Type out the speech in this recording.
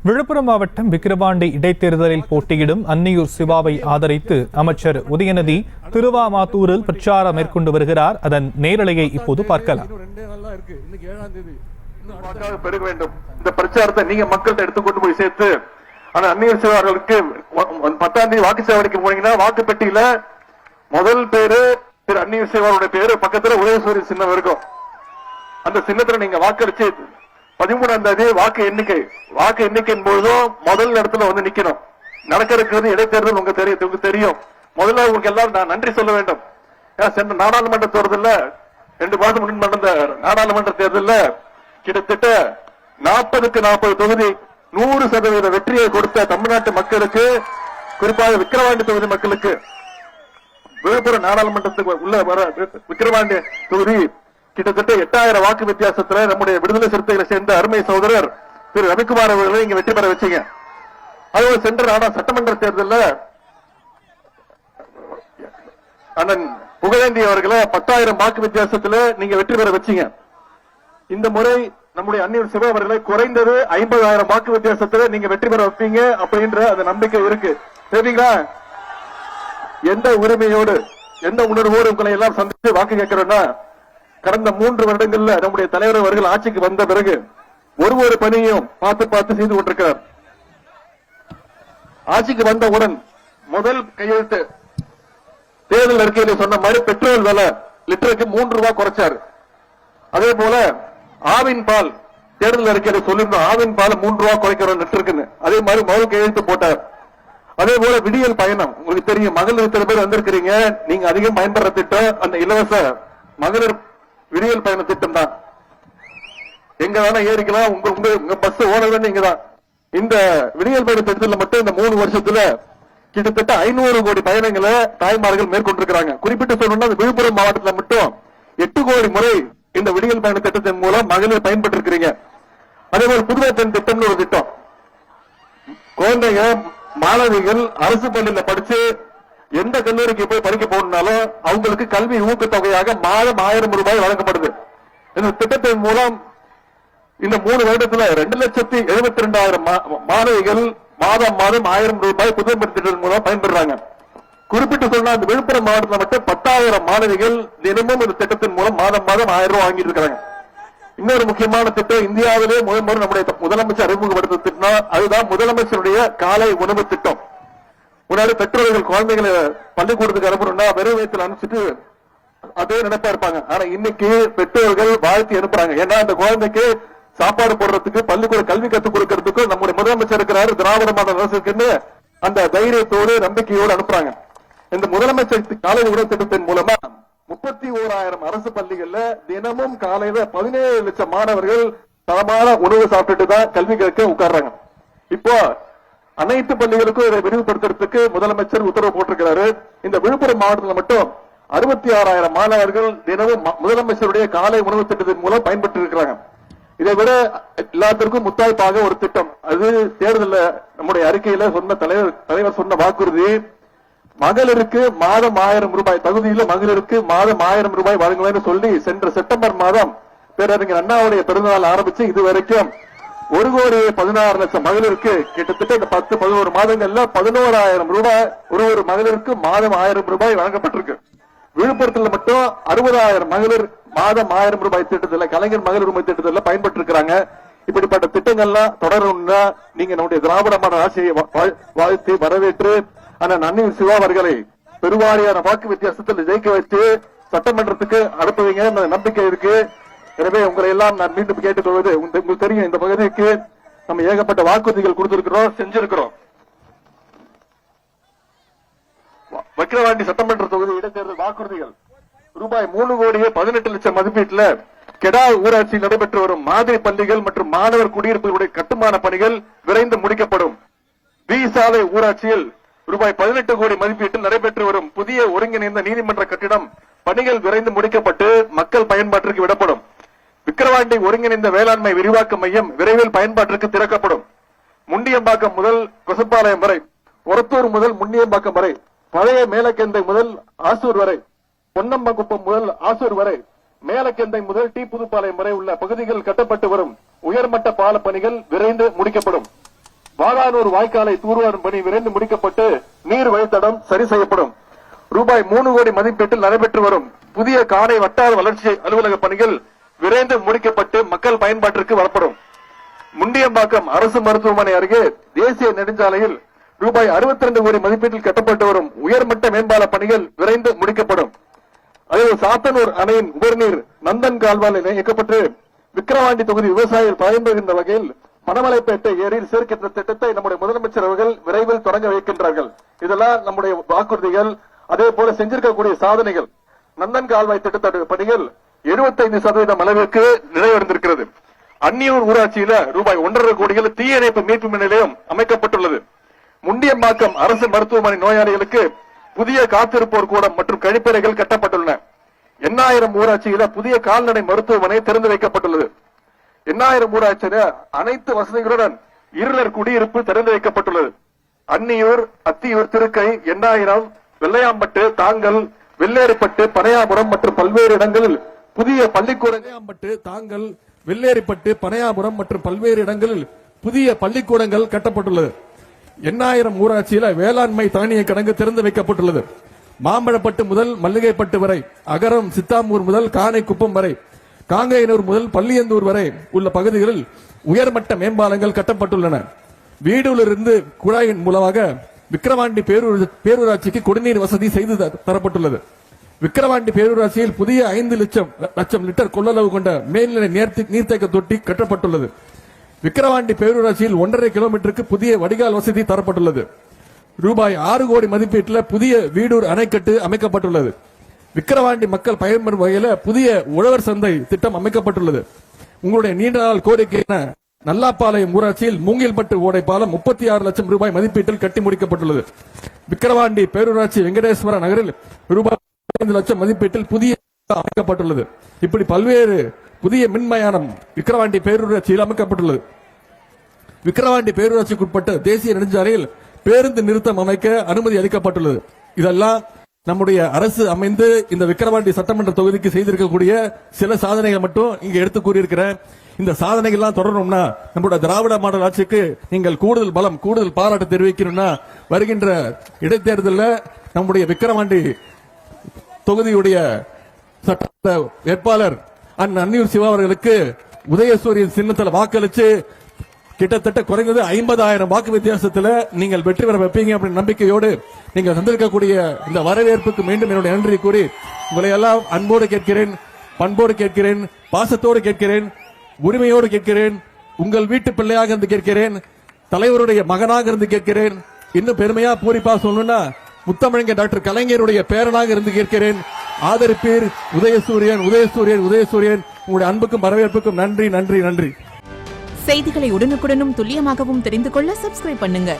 விழுப்புரம் மாவட்டம் விக்கிரவாண்டி இடைத்தேர்தலில் போட்டியிடும் அன்னியூர் சிவாவை ஆதரித்து அமைச்சர் உதயநிதி திருவாமாத்தூரில் பிரச்சாரம் மேற்கொண்டு வருகிறார். அதன் நேரலையை இப்போது பார்க்கலாம். பெருக வேண்டும் இந்த பிரச்சாரத்தை நீங்க மக்கள்கிட்ட எடுத்துக்கொண்டு போய் சேர்த்து அன்னியூர் சிவா அவர்களுக்கு 10ஆம் தேதி வாக்குச்சாவடிக்கு போனீங்கன்னா வாக்குப்பெட்டியில முதல் பேரு திரு அன்னியூர் சிவாவுடைய பேரு, பக்கத்துல உதயசூரிய சின்னம் இருக்கும். அந்த சின்னத்துல நீங்க வாக்களிச்சு 13ஆம் தேதி வாக்கு எண்ணிக்கையின் போதும் முதல் இடத்துல வந்து நிக்கணும். நடக்கிறது இடைத்தேர்தல் உங்களுக்கு தெரியும். முதல்ல உங்களுக்கு எல்லாம் நான் நன்றி சொல்ல வேண்டும். சென்ற நாடாளுமன்ற தேர்தல்ல 2 மாதம் முன் நடந்த நாடாளுமன்ற தேர்தல்ல கிட்டத்தட்ட 40க்கு 40 தொகுதி 100% வெற்றியை கொடுத்த தமிழ்நாட்டு மக்களுக்கு, குறிப்பாக விக்கிரவாண்டி தொகுதி மக்களுக்கு, விழுப்புரம் நாடாளுமன்றத்துக்கு உள்ள வர விக்கிரவாண்டி தொகுதி கிட்டத்தட்ட 8000 வாக்கு வித்தியாசத்துல நம்முடைய விடுதலை சிறுத்தைகளை சேர்ந்த அருமை சகோதரர் திரு ரவிக்குமார் அவர்களை இங்க வெற்றி பெற வச்சீங்க. அதுவும் சென்ற சட்டமன்ற தேர்தலில் அண்ணன் புகழேந்தி அவர்களை 10,000 வாக்கு வித்தியாசத்துல நீங்க வெற்றி பெற வச்சீங்க. இந்த முறை நம்முடைய அன்னியூர் சிவா அவர்களை குறைந்தது 50,000 வாக்கு வித்தியாசத்துல நீங்க வெற்றி பெற வைப்பீங்க அப்படின்ற அந்த நம்பிக்கை இருக்கு. சரிங்களா? எந்த உரிமையோடு எந்த உணர்வோடு உங்களை எல்லாம் சந்தித்து வாக்கு கேட்கிறோம்னா, கடந்த 3 வருடங்கள்ல நம்முடைய தலைவர் அவர்கள் ஆட்சிக்கு வந்த பிறகு ஒரு பணியையும் பார்த்து செய்து கொண்டிருக்கிறார். ஆட்சிக்கு வந்தவுடன் முதல் கையெழுத்து தேர்தல் அறிக்கையில சொன்ன மாதிரி பெட்ரோல் விலை லிட்டருக்கு 3 ரூபாய் குறைச்சாரு. அதே போல ஆவின் பால் தேர்தல் அறிக்கையில சொல்லியிருந்தோம், ஆவின் பால் 3 ரூபாய் குறைக்கிறோம் லிட்டருக்குன்னு. அதே மாதிரி முதல் கையெழுத்து போட்டார். அதே போல விடியல் பயணம் உங்களுக்கு தெரியும், மகளிர் இத்தனை பேர் வந்திருக்கிறீங்க, நீங்க அதிகம் பயன்படுற திட்டம் அந்த இலவச மகளிர் விடியல் பயண திட்டம் தான். எங்க வேணா ஏறிக்கலாம், உங்க பஸ் ஓனர் நீங்க தான். இந்த விடியல் பயண திட்டத்தில் மட்டும் இந்த 3 வருஷத்துல கிட்டத்தட்ட 500 கோடி பயணங்களை தாய்மார்கள் மேற்கொண்டிருக்கிறாங்க. குறிப்பிட்டு சொல்லணும்னா விழுப்புரம் மாவட்டத்தில் மட்டும் 8 கோடி முறை இந்த விடியல் பயண திட்டத்தின் மூலம் மகளிர் பயன்பட்டு இருக்கிறீங்க. அதே போல புதுமை பெண் திட்டம்னு ஒரு திட்டம். குழந்தைங்க மாணவிகள் அரசு பள்ளியில படிச்சு எந்த கல்லூரிக்கு போய் படிக்க போனாலும் அவங்களுக்கு கல்வி ஊக்கத்தொகையாக மாதம் 1000 ரூபாய் வழங்கப்படுது. இந்த திட்டத்தின் மூலம் இந்த 3 வருடத்துல 2,72,000 மாணவிகள் மாதம் 1000 ரூபாய் புதுமை திட்டத்தின் மூலம் பயன்படுறாங்க. குறிப்பிட்டு சொன்னா இந்த விழுப்புரம் மாவட்டத்தில் மட்டும் 10,000 மாணவிகள் தினமும் இந்த திட்டத்தின் மூலம் மாதம் 1000 ரூபாய் வாங்கிட்டு இருக்காங்க. இன்னொரு முக்கியமான திட்டம், இந்தியாவிலே முதல் நம்முடைய முதலமைச்சர் அறிமுகப்படுத்த திட்டம், அதுதான் முதலமைச்சருடைய காலை உணவு திட்டம். முன்னாடி பெற்றோர்கள் குழந்தைகளை பள்ளிக்கூடத்துக்கு அனுப்பணும்னா வெறும் வயிற்றுல அனுப்பிச்சுட்டு அதே நினைப்பா இருப்பாங்க. ஆனா இன்னைக்கு பெற்றோர்கள் வாழ்த்தி அனுப்புறாங்க. ஏன்னா அந்த குழந்தைக்கு சாப்பாடு போடுறதுக்கு, பள்ளிக்கூட கல்வி கற்றுக் கொடுக்கறதுக்கு நம்முடைய முதலமைச்சர் இருக்கிறாரு, திராவிட மாடல் அரசுக்குன்னு அந்த தைரியத்தோடு நம்பிக்கையோடு அனுப்புறாங்க. இந்த முதலமைச்சர் காலை உணவு திட்டத்தின் மூலமா 31,000 அரசு பள்ளிகள்ல தினமும் காலையில 17 லட்சம் மாணவர்கள் தரமான உணவு சாப்பிட்டுட்டு தான் கல்வி கற்க உட்கார்றாங்க. இப்போ அனைத்து பள்ளிகளுக்கும் இதை விரிவுபடுத்துறதுக்கு முதலமைச்சர் உத்தரவு போட்டிருக்கிறாரு. இந்த விழுப்புரம் மாவட்டத்தில் மட்டும் 66,000 மாணவர்கள் தினமும் முதலமைச்சருடைய காலை உணவு திட்டத்தின் மூலம் பயன்பட்டு இருக்கிறாங்க. இதை விட எல்லாத்திற்கும் முத்தாய்ப்பாக ஒரு திட்டம், அது தேர்தலில் நம்முடைய அறிக்கையில சொன்ன தலைவர் சொன்ன வாக்குறுதி, மகளிருக்கு மாதம் 1000 ரூபாய், தகுதியில மகளிருக்கு மாதம் 1000 ரூபாய் வழங்குவேன்னு சொல்லி சென்ற செப்டம்பர் மாதம் பேரறிஞர் அண்ணாவுடைய பிறந்தநாள் ஆரம்பிச்சு இதுவரைக்கும் 1,16,00,000 மகளிருக்கு கிட்டத்தட்ட இந்த 10-11 மாதங்கள்ல 11,000 ரூபாய் ஒரு மகளிருக்கு மாதம் 1000 ரூபாய் வழங்கப்பட்டிருக்கு. விழுப்புரத்தில் மட்டும் 60,000 மகளிர் மாதம் 1000 ரூபாய் திட்டத்தில், கலைஞர் மகளிர் உரிமை திட்டத்தில் பயன்பட்டு இருக்காங்க. இப்படிப்பட்ட திட்டங்கள்லாம் தொடரணும்னா நீங்க நம்முடைய திராவிட மாடல் ஆட்சியை வாழ்த்து வரவேற்று அண்ணன் அன்னியூர் சிவா அவர்களை பெருவாரியான வாக்கு வித்தியாசத்தில் ஜெயிக்க வச்சு சட்டமன்றத்துக்கு அனுப்புவீங்க நம்பிக்கை இருக்கு. எனவே உங்களை எல்லாம் நான் மீண்டும் கேட்டுக்கொள்வது, உங்களுக்கு தெரியும் இந்த பகுதிக்கு நம்ம ஏகப்பட்ட வாக்குறுதிகள் கொடுத்திருக்கிறோம், செஞ்சிருக்கிறோம். விக்கிரவாண்டி சட்டமன்ற தொகுதி இடைத்தேர்தல் வாக்குறுதிகள் ரூபாய் 3,18,00,000 மதிப்பீட்டுல கெடா ஊராட்சியில் நடைபெற்று வரும் மாதிரி பள்ளிகள் மற்றும் மாணவர் குடியிருப்புகளுடைய கட்டுமான பணிகள் விரைந்து முடிக்கப்படும். வி சாலை ஊராட்சியில் ரூபாய் 18 கோடி மதிப்பீட்டில் நடைபெற்று வரும் புதிய ஒருங்கிணைந்த நீதிமன்ற கட்டிடம் பணிகள் விரைந்து முடிக்கப்பட்டு மக்கள் பயன்பாட்டிற்கு விடப்படும். விக்கிரவாண்டி ஒருங்கிணைந்த வேளாண்மை விரிவாக்க மையம் விரைவில் பயன்பாட்டிற்கு திறக்கப்படும். முண்டியம்பாக்கம் முதல் கொசப்பாளையம் வரை, ஒரத்தூர் முதல் முண்டியம்பாக்கம் வரை, பழைய மேலக்கெந்தை முதல் ஆசூர் வரை, பொன்னம்பகுப்பம் முதல் ஆசூர் வரை, மேலக்கெந்தை முதல் டி புதுப்பாளையம் வரை உள்ள பகுதிகள் கட்டப்பட்டு வரும் உயர்மட்ட பால பணிகள் விரைந்து முடிக்கப்படும். வாகானூர் வாய்க்காலை தூர்வாரும் பணி விரைந்து முடிக்கப்பட்டு நீர் வழித்தடம் சரி செய்யப்படும். ரூபாய் 3 கோடி மதிப்பீட்டில் நடைபெற்று வரும் புதிய காணை வட்டார வளர்ச்சி அலுவலக பணிகள் விரைந்து முடிக்கப்பட்டு மக்கள் பயன்பாட்டிற்கு வரப்படும். முண்டியம்பாக்கம் அரசு மருத்துவமனை அருகே தேசிய நெடுஞ்சாலையில் ரூபாய் 62 கோடி மதிப்பீட்டில் கட்டப்பட்டு வரும் உயர்மட்ட மேம்பால பணிகள் விரைந்து முடிக்கப்படும். அதே சாத்தனூர் அணையின் உபரிநீர் நந்தன் கால்வாயில் இயக்கப்பட்டு விக்கிரவாண்டி தொகுதி விவசாயிகள் பயன்பெறுகின்ற வகையில் பனமலைப்பேட்டை ஏரியில் சேர்க்கின்ற திட்டத்தை நம்முடைய முதலமைச்சர் அவர்கள் விரைவில் தொடங்க வைக்கின்றார்கள். இதெல்லாம் நம்முடைய வாக்குறுதிகள். அதே போல செஞ்சிருக்கக்கூடிய சாதனைகள். நந்தன் கால்வாய் திட்டத்தோட பணிகள் 75% அளவிற்கு நிறைவடைந்திருக்கிறது. அன்னியூர் ஊராட்சியில ரூபாய் 1.5 கோடியில் தீயணைப்பு மீட்பு நிலையம் அமைக்கப்பட்டுள்ளது. முண்டியம்பாக்கம் அரசு மருத்துவமனை நோயாளிகளுக்கு புதிய காத்திருப்போர் கூடம் மற்றும் கழிப்பறைகள் கட்டப்பட்டுள்ளன. 8000 ஊராட்சியில புதிய கால்நடை மருத்துவமனை திறந்து வைக்கப்பட்டுள்ளது. 8000 ஊராட்சியில அனைத்து வசதிகளுடன் இருளர் குடியிருப்பு திறந்து வைக்கப்பட்டுள்ளது. அன்னியூர், அத்தியூர், திருக்கை, 8000, வெள்ளையாம்பட்டு, தாங்கல், வெள்ளேரிப்பட்டு, பனையாபுரம் மற்றும் பல்வேறு இடங்களில் புதிய பள்ளிக்கூடங்கள் கட்டப்பட்டுள்ளது. 8000 ஊராட்சியில வேளாண்மை தானிய கிடங்கு திறந்து வைக்கப்பட்டுள்ளது. மாம்பழப்பட்டு முதல் மல்லிகைப்பட்டு வரை, அகரம் சித்தாமூர் முதல் காணைக்குப்பம் வரை, காங்கையனூர் முதல் பள்ளியந்தூர் வரை உள்ள பகுதிகளில் உயர்மட்ட மேம்பாலங்கள் கட்டப்பட்டுள்ளன. வீடுகளிலிருந்து குழாயின் மூலமாக விக்கிரவாண்டி பேரூராட்சிக்கு குடிநீர் வசதி செய்து தரப்பட்டுள்ளது. விக்கிரவாண்டி பேரூராட்சியில் புதிய 5 லட்சம் லிட்டர் கொள்ளளவு கொண்ட மேல்நிலை நீர்த்தேக்க தொட்டி கட்டப்பட்டுள்ளது. விக்கிரவாண்டி பேரூராட்சியில் 1.5 கிலோமீட்டருக்கு புதிய வடிகால் வசதி தரப்பட்டுள்ளது. ரூபாய் 6 கோடி மதிப்பீட்டில் புதிய வீடூர் அணைக்கட்டு அமைக்கப்பட்டுள்ளது. விக்கிரவாண்டி மக்கள் பயன்பெறும் வகையில் புதிய உழவர் சந்தை திட்டம் அமைக்கப்பட்டுள்ளது. உங்களுடைய நீண்ட நாள் கோரிக்கையான நல்லாப்பாளையம் ஊராட்சியில் மூங்கில்பட்டு ஓடை பாலம் 36 லட்சம் ரூபாய் மதிப்பீட்டில் கட்டி முடிக்கப்பட்டுள்ளது. விக்கிரவாண்டி பேரூராட்சி வெங்கடேஸ்வர நகரில் ரூபாய் 5 லட்சம் மதிப்பீட்டில் புதிய அமைக்கப்பட்டுள்ளது. இப்படி பல்வேறு புதிய மின்மயானம் விக்கிரவாண்டி பேரூராட்சியில் அமைக்கப்பட்டுள்ளது. விக்கிரவாண்டி பேரூராட்சிக்குட்பட்ட தேசிய நெடுஞ்சாலையில் பேருந்து நிறுத்தம் அமைக்க அனுமதி அளிக்கப்பட்டுள்ளது. இதெல்லாம் நம்முடைய அரசு அமைந்து இந்த விக்கிரவாண்டி சட்டமன்ற தொகுதிக்கு செய்திருக்கக்கூடிய சில சாதனைகள் மட்டும் இங்க எடுத்து கூறியிருக்கிறேன். இந்த சாதனைகள்லாம் தொடரணும்னா நம்முடைய திராவிட மாடல் ஆட்சிக்கு நீங்கள் கூடுதல் பலம், கூடுதல் பாராட்டு தெரிவிக்கணும்னா வருகின்ற இடைத்தேர்தலில் நம்முடைய விக்கிரவாண்டி தொகுதியுடைய சட்ட வேட்பாளர் அன்னியூர் சிவா அவர்களுக்கு உதயசூரியன் சின்னத்தில் வாக்களிச்சு கிட்டத்தட்ட குறைந்தது 50,000 வாக்கு வித்தியாசத்தில் நீங்கள் வெற்றி பெற வைப்பீங்க அப்படின்னு நம்பிக்கையோடு நீங்கள் தந்திருக்கக்கூடிய இந்த வரவேற்புக்கு மீண்டும் என்னுடைய நன்றி கூறி உங்களை எல்லாம் அன்போடு கேட்கிறேன், பண்போடு கேட்கிறேன், பாசத்தோடு கேட்கிறேன், உரிமையோடு கேட்கிறேன், உங்கள் வீட்டு பிள்ளையாக இருந்து கேட்கிறேன், தலைவருடைய மகனாக இருந்து கேட்கிறேன், இன்னும் பெருமையா பூரிப்பா சொல்லணும்னா முத்தமிழங்க டாக்டர் கலைஞருடைய பேரனாக இருந்து கேட்கிறேன். ஆதரிப்பீர். உதயசூரியன், உதயசூரியன், உதயசூரியன். உங்களுடைய அன்புக்கும் வரவேற்புக்கும் நன்றி, நன்றி, நன்றி. செய்திகளை உடனுக்குடனும் துல்லியமாகவும் தெரிந்து கொள்ள சப்ஸ்கிரைப் பண்ணுங்க.